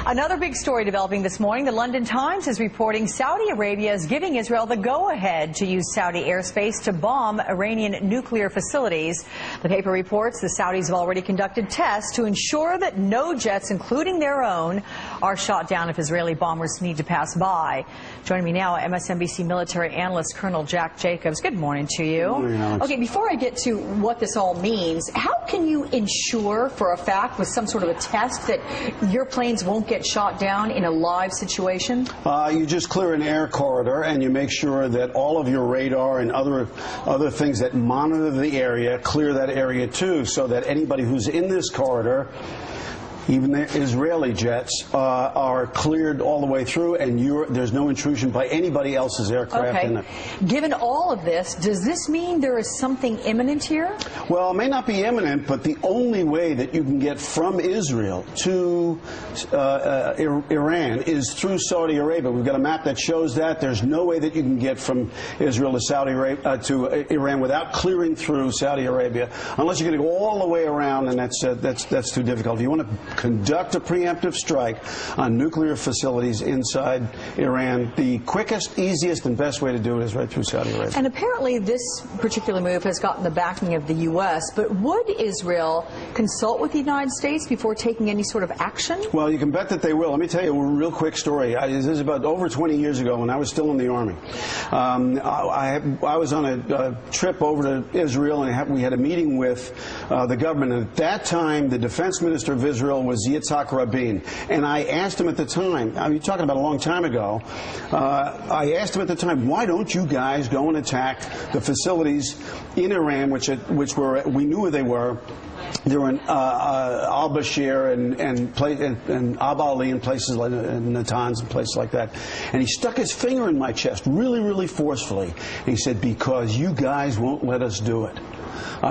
Another big story developing this morning. The London Times is reporting Saudi Arabia is giving Israel the go-ahead to use Saudi airspace to bomb Iranian nuclear facilities. The paper reports the Saudis have already conducted tests to ensure that no jets, including their own, are shot down if Israeli bombers need to pass by. Joining me now, MSNBC military analyst Colonel Jack Jacobs. Good morning to you. Good morning, Alex. Okay, before I get to what this all means, how can you ensure for a fact with some sort of a test that your planes won't get shot down in a live situation? You just clear an air corridor and you make sure that all of your radar and other things that monitor the area clear that area too, so that anybody who's in this corridor, even the Israeli jets, are cleared all the way through, and there's no intrusion by anybody else's aircraft in it. Given all of this, does this mean there is something imminent here? Well, it may not be imminent, but the only way that you can get from Israel to Iran is through Saudi Arabia. We've got a map that shows that. There's no way that you can get from Israel to Saudi Arabia to Iran without clearing through Saudi Arabia, unless you're going to go all the way around, and that's too difficult. If you want to conduct a preemptive strike on nuclear facilities inside Iran, the quickest, easiest, and best way to do it is right through Saudi Arabia. And apparently this particular move has gotten the backing of the U.S., but would Israel consult with the United States before taking any sort of action? Well, you can bet that they will. Let me tell you a real quick story. This is about over 20 years ago when I was still in the Army. I was on a trip over to Israel, and we had a meeting with the government. And at that time, the defense minister of Israel was Yitzhak Rabin. And I asked him at the time, you're talking about a long time ago, I asked him at the time, why don't you guys go and attack the facilities in Iran, which we knew where they were. They were in al-Bashir and Ab Ali and places like Natanz and places like that. And he stuck his finger in my chest really, really forcefully. And he said, because you guys won't let us do it.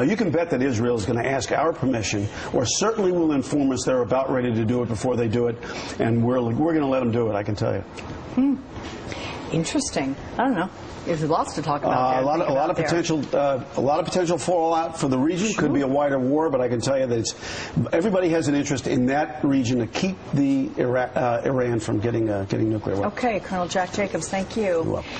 You can bet that Israel is going to ask our permission, or certainly will inform us they're about ready to do it before they do it. And we're going to let them do it, I can tell you. Interesting. I don't know. There's lots to talk about. A lot of potential fallout for the region. Sure. Could be a wider war, but I can tell you that everybody has an interest in that region to keep the Iran from getting nuclear weapons. Okay, Colonel Jack Jacobs, thank you. You're welcome.